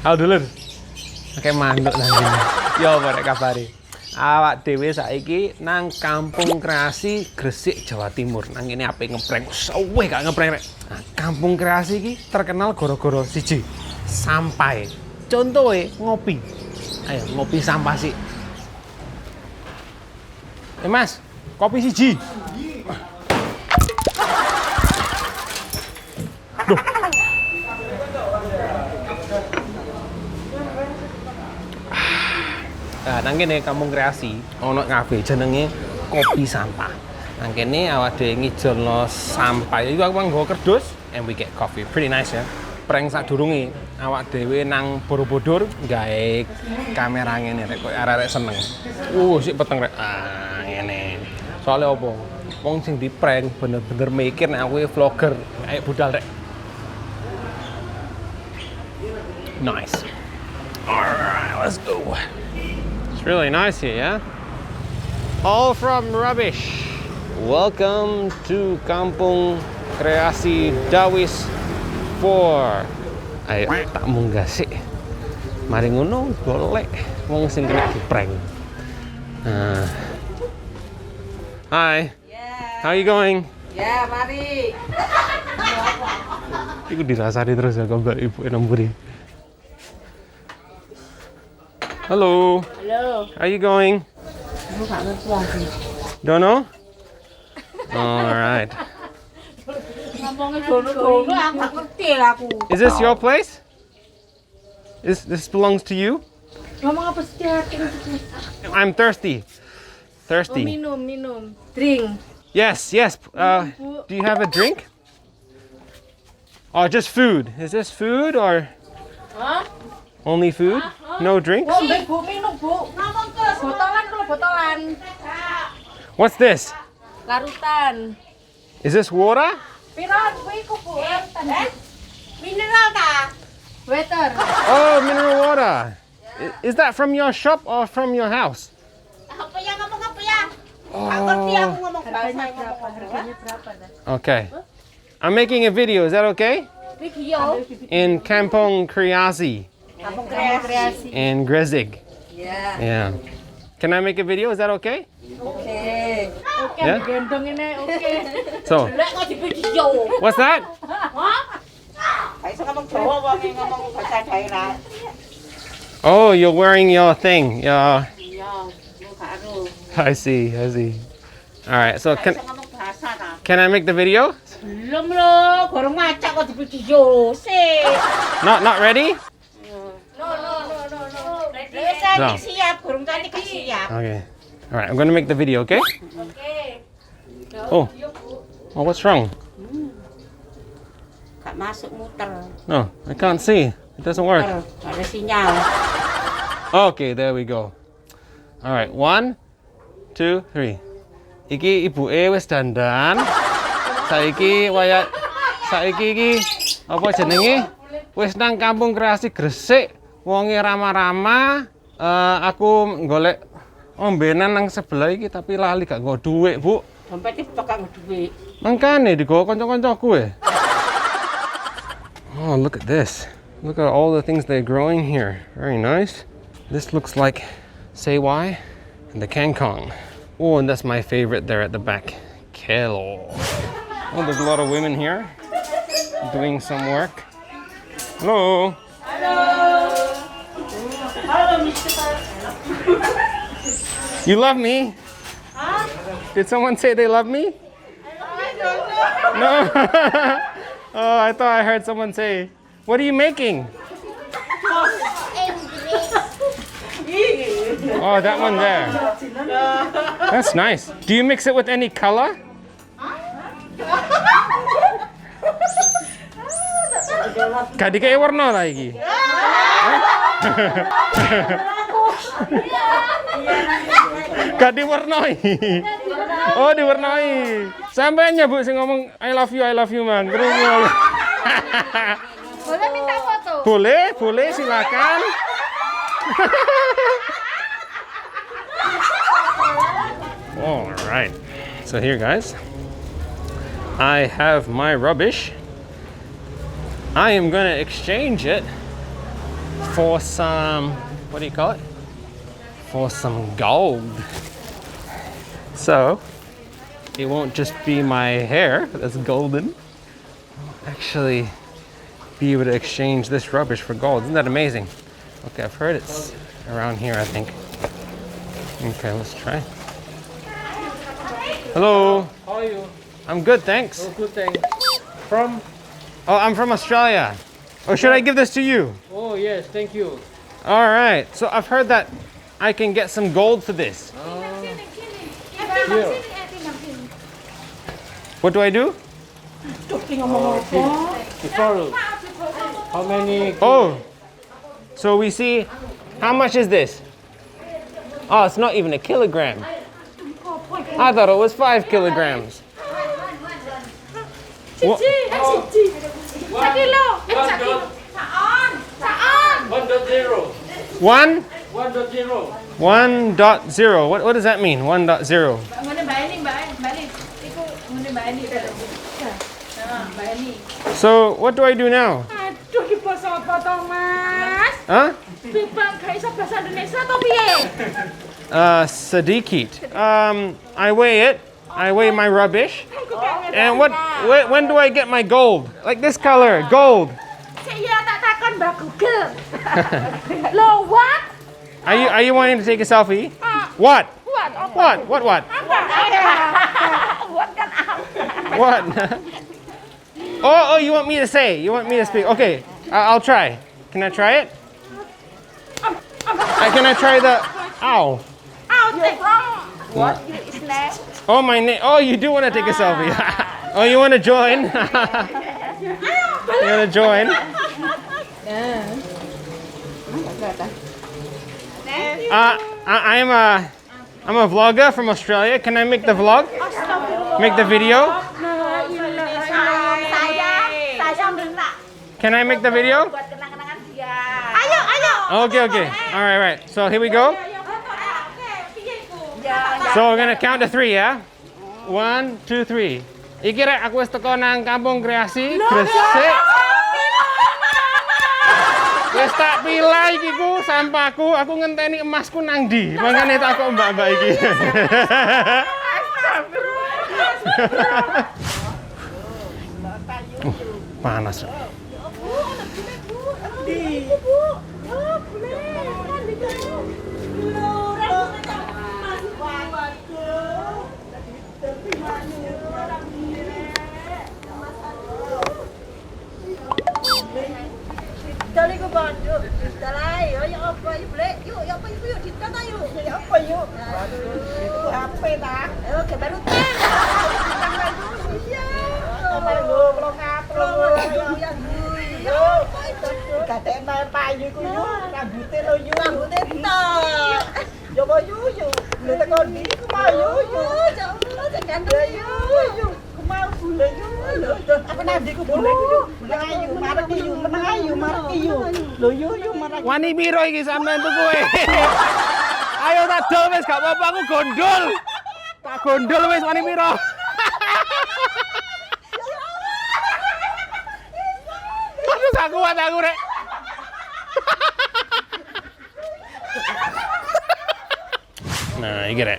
Halo dulur. Pakai manuk nanti. Yo, pada kabari. Awak dhewe saiki nang Kampung Kreasi Gresik, Jawa Timur. Nang ini ape ngeprank. Suwe gak ngeprank rek. Nah, Kampung Kreasi iki terkenal gara-gara siji, sampah. Contohnya ngopi. Ayo ngopi sampah sih. Mas, kopi siji. Duh. Nah, nang kene Kampung Kreasi ono ngafe jenenge kopi sampah. Nang kene awak dhewe ngijolno sampah. Iku aku nggo kerdus and we get coffee. Pretty nice ya. Prank sadurunge awak dhewe nang Borobudur gawe kamera ngene rek koyo arek-arek seneng. Sik peteng rek. Ah, ngene. Soale opo? Wong sing di prank bener-bener mikir nek aku vlogger kayak budal rek. Nice. Alright, let's go. It's really nice here, yeah? All from rubbish. Welcome to Kampung Kreasi Dawis 4. Ayo, tak munggah sih. Mari ngono golek wong sing kena di-prank. Hi. Yeah. How you going? Ya, mari. Iku dirasani terus ya mbak ibu nemburi. Halo. Halo. How you going? Aku gak ngerti lagi. Don't know? All right. Ngomongnya dono-dono aku gak ngerti lah aku. Is this your place? This belongs to you? Ngomong apa sih? I'm thirsty. Oh, Thirsty. minum. Drink. Yes. Do you have a drink? Or just food? Is this food or Hah? only food? No drinks? Oh, Bu, minum, Bu. Ngomong terus. Botolan. What's this? Larutan. Is this water? Piron, Bu, Bu. Mineral ta? Water. Oh, mineral water. Is that from your shop or from your house? Apa ya ngomong apa ya? Gak ngerti aku ngomong bahasa. Harganya berapa dah? Okay. I'm making a video. Is that okay? Video. In Kampung Kreasi Kampung Kreasi. in Gresik. Ya. Yeah. Can I make a video? Is that okay? Oke. Oke, Ya? gendong ini oke. So, Lek kok di video. what's that? Hah? Iso ngomong Jawa wae ngomong bahasa daerah. Oh, you're wearing your thing. Yeah. Iya, lu karo. I see. All right. So Iso ngomong bahasa ta. can I make the video? Belum lo, gorong ngacak kok di video. Sik. Not ready? No. No. Siap, gorong cantik gak siap. Okay. All right. I'm gonna make the video. Okay. Oke. Oh. Oh, what's wrong? Gak masuk muter. No, I can't see. It doesn't work. Gak ada sinyal. Okay, there we go. All right. 1, 2, 3. Iki ibuke wis dandan. Saiki iki apa jenenge? Wis nang Kampung Kreasi Gresik. Wonge ramah-ramah. Aku golek ombenan nang sebelah iki tapi lali gak nggo dhuwit, Bu. Dompetnya tukang duit. Mangkane digawa kanca-kancaku e. Oh, look at this. Look at all the things they're growing here. Very nice. This looks like sebuah and the kangkong. Oh, and that's my favorite there at the back. Kelo. Oh, there's a lot of women here doing some work. Hello. You love me? Huh? Did someone say they love me? No. Oh, I thought I heard someone say. What are you making? Oh, that one there. That's nice. Do you mix it with any color? Gak dikei warna lagi. Gak diwarnai. Oh, diwarnai. Sampainya Bu sing ngomong I love you man. Krungu. Boleh minta foto? Boleh, silakan. All right. So here, guys, I have my rubbish. I am going to exchange it for some, what do you call it? For some gold. So, it won't just be my hair that's golden. I'll actually be able to exchange this rubbish for gold. Isn't that amazing? Okay, I've heard it's around here, I think. Okay, let's try. Hello. How are you? I'm good, thanks. Oh, good, thanks. From? Oh, I'm from Australia. Or should I give this to you? Oh, yes, thank you. All right. So I've heard that I can get some gold for this. Here. What do I do? Before, how many? Oh, so we see, how much is this? Oh, it's not even a kilogram. I thought it was 5 kilograms. What? 1? 1.0. 1.0. What does that mean? 1.0. So what do I do now? Aduh, ki basa apa to, Mas? Huh? Bibang gak iso basa Indonesia to piye? Sedikit. I weigh it. I weigh my rubbish. And when do I get my gold? Like this color, gold. Sik ya tak takon Mbak Google. Loh, what? Are you wanting to take a selfie? What? What? What kan apa? What? Oh, you want me to say? You want me to speak? Okay, I'll try. Can I try it? Can I try the? Ow. Take wrong. What is that? Oh, my name. Oh, you do want to take a selfie? Oh, you want to join? You want to join? I'm a vlogger from Australia. Can I make the vlog? Make the video? Can I make the video? Ayo. Okay. All right. So here we go. So we're gonna count to 3 ya. 1, 2, 3. Iki rek aku wis teko nang kampung kreasi Gresik. Wis tak pilah iki ku sampahku, aku ngenteni emasku nang ndi. Mangane tak kok mbak-mbak iki. Panas. Dali ko ba? Dalay, ya apa yuk, Bule? Yuk, ya apa yuk, ditata yuk. Ya apa yuk? Itu HP ta? Oke, baru ten. Iya. Baru lengkap. Ya, yo. Gatek nang payu ku yo, rambute lo yo. Rambute tok. Yo bo yo. Lu teko ndi ku mau yo. Jangan tekan yo. Ku mau bule yo. Apa nanti ku bule ku yo. Ayo marek yo, menang ayo marek yo. Lho yo marek. Wani piro iki sampean tuku kowe? Ayo tak dol wis gak apa-apa aku gondol. Tak gondol wis wani piro? Aduh gak kuat aku rek. Nah, iki rek.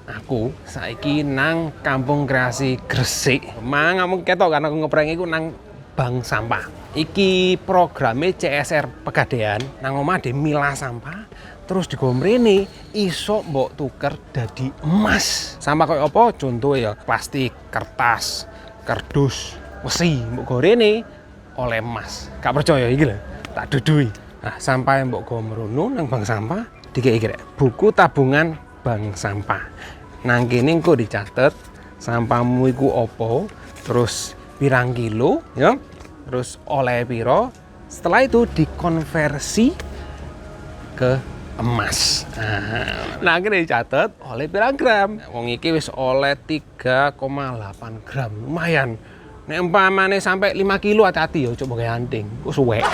Aku saiki nang kampung kreasi Gresik. Mang kamu ketok kan aku ngeprank iku nang bank sampah. Iki programe CSR Pegadaian nang omah de milah sampah terus digomrene iso mbok tuker dadi emas. Sampah koyo apa? Contoh ya plastik, kertas, kardus, besi mbok gorene oleh emas. Gak percaya iki lho, tak dudui. Nah, sampah yang mbok gomrono nang bank sampah dikek iki rek. Buku tabungan bank sampah. Nang kene engko dicatet sampahmu iku opo, terus pirang kilo ya. Terus oleh piro. Setelah itu dikonversi ke emas. Nah, akhirnya dicatat oleh pirang gram. Wong iki wis oleh 3,8 gram. Lumayan. Nek umpamane sampai 5 kilo hati-hati ya coba gawe anting. Ku suwek.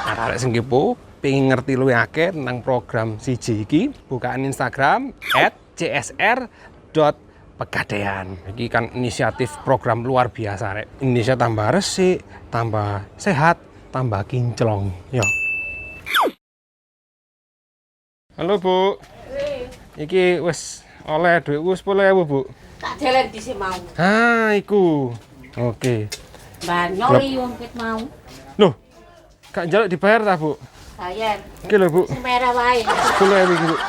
Arek sing kepo pengen ngerti luwih akeh tentang program siji iki, bukaan Instagram @csr.pegadaian. Iki kan inisiatif program luar biasa rek. Indonesia tambah resik, tambah sehat, tambah kinclong. Yo. Halo, Bu. Iki wis oleh duitku 10.000, Bu. Tak jalan di sini mau. Ah, iku. Oke. Nyoli wong ket mau. Loh, gak njaluk dibayar ta, Bu? Bayar. Oke lho, Bu. Merah wae. 10.000 iki, Bu.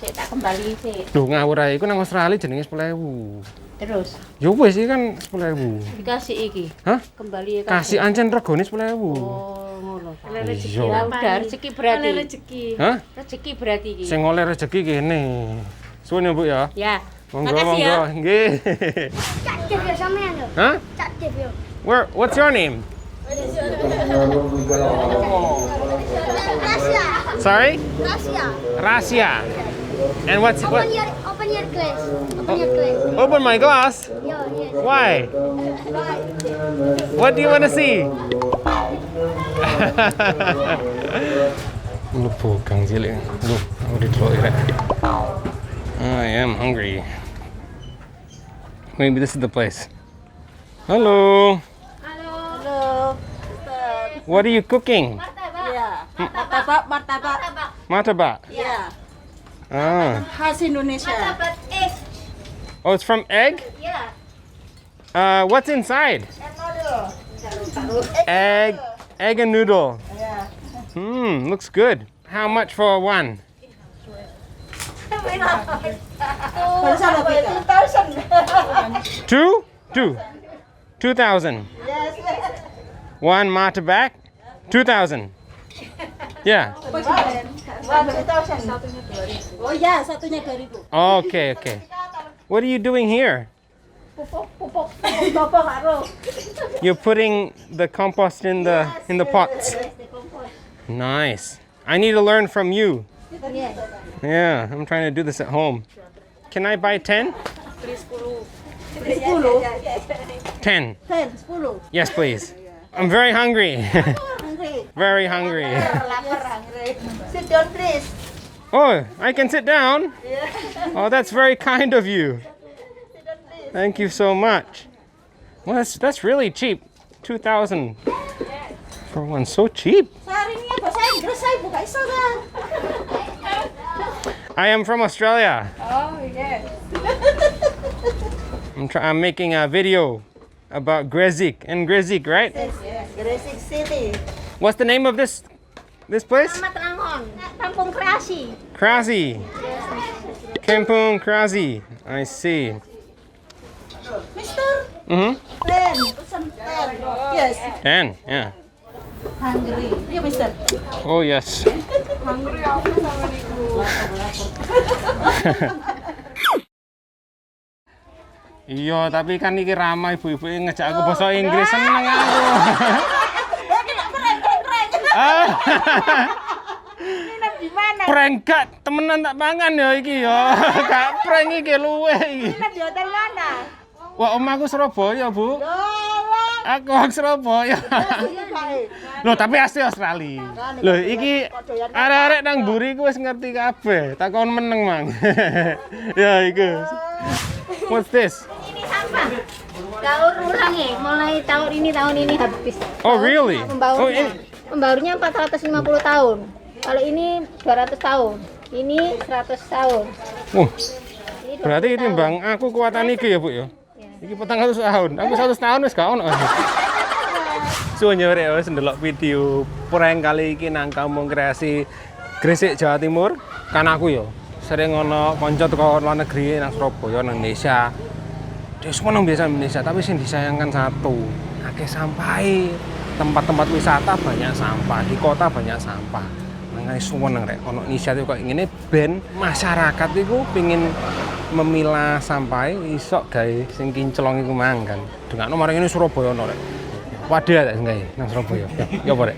Sik tak kembali sik. Loh, ngawur ae iku nang Australia jenenge 10.000. Terus Ya wis iki kan 10.000. dikasih iki. Hah? Kembali Kasih ancen regane 10.000. Oh, ngono. Iya. Ya udah rezeki berarti. rezeki. Hah? Rezeki berarti iki. Sing oleh rezeki kene. Suwun ya, Bu ya. Ya. Monggo, Makasih ya. monggo. Nggih. Cak Dev ya sampean yo. Hah? Cak Dev yo. What's your name? Rahasia. Sorry? Rahasia. Rasia. And what? Open your glass. Open your glass. Open my glass. Yo, yes. Why? What do you want to see? Lu bukan cilik. Lu, aku didelok rek. I am hungry. Maybe this is the place. Hello. Halo. What are you cooking? Iya. Martabak. Martabak. Iya. Ah. Khas Indonesia. Dapat egg. Oh, it's from egg? Ya. What's inside? Egg and noodle. Looks good. How much for one? Two? 2,000. One martabak, 2,000. Yeah. Oh ya, satunya 2.000. Okay. What are you doing here? Pupuk karo. You're putting the compost in the pots. Nice. I need to learn from you. Yeah, I'm trying to do this at home. Can I buy 10? 10. 10. Yes, please. I'm very hungry. Hungry. Very hungry. Lapar hungry. Sit down please. Oh, I can sit down? Oh, that's very kind of you. Thank you so much. Well, that's really cheap. 2,000 for one. So cheap. Saringnya bahasa Inggris saya buka iso kan. I am from Australia. Oh, yes. I'm making a video about Gresik. In Gresik, right? Yes. Gresik City. What's the name of this place? Selamat Rangon. Kampung kreasi. Krasi. Kampung Krasi. I see. Mister, Mm-hmm. 10. Pesan 10. Yes. 10, yeah. Hungry. Iya, Mister. Oh, yes. Iya, tapi kan iki ramai ibu-ibu ngejak aku bahasa Inggris, seneng aku. Gimana? Prank gak temenan tak mangan ya iki ya. Gak prank iki luwe iki. Di hotel mana? Wah, omahku Surabaya, Bu. Aku orang Surabaya. Loh, tapi asli Australia. Loh, iki arek-arek nang mburi ku wis ngerti kabeh. Takon meneng, Mang. Ya, iku. What's this? Ini sampah. Daur ulang ya, mulai tahun ini habis. Oh, really? Pembaurnya. Oh, ini. Pembaurnya 450 tahun. Kalau ini 200 tahun. Ini 100 tahun. Ini 200 Berarti tahun. timbang aku kuatan iki ya, Bu ya. Iki 400 tahun. Aku 100 tahun wis gak ono. Suwun ya wis ndelok video prank kali iki nang kampung kreasi Gresik, Jawa Timur. Kan aku ya sering ono kanca teko luar negeri nang Surabaya nang Indonesia. Dia semua nang biasa Indonesia, tapi sing disayangkan satu, akeh sampahe. Tempat-tempat wisata banyak sampah, di kota banyak sampah. Makanya suweneng rek ono inisiatif kok ngene ben masyarakat iku pengin memilah sampah iso gawe sing kinclong iku mang kan. Dengakno marang ngene Surabaya ono rek. Wadah tak gawe nang Surabaya. Ya apa rek?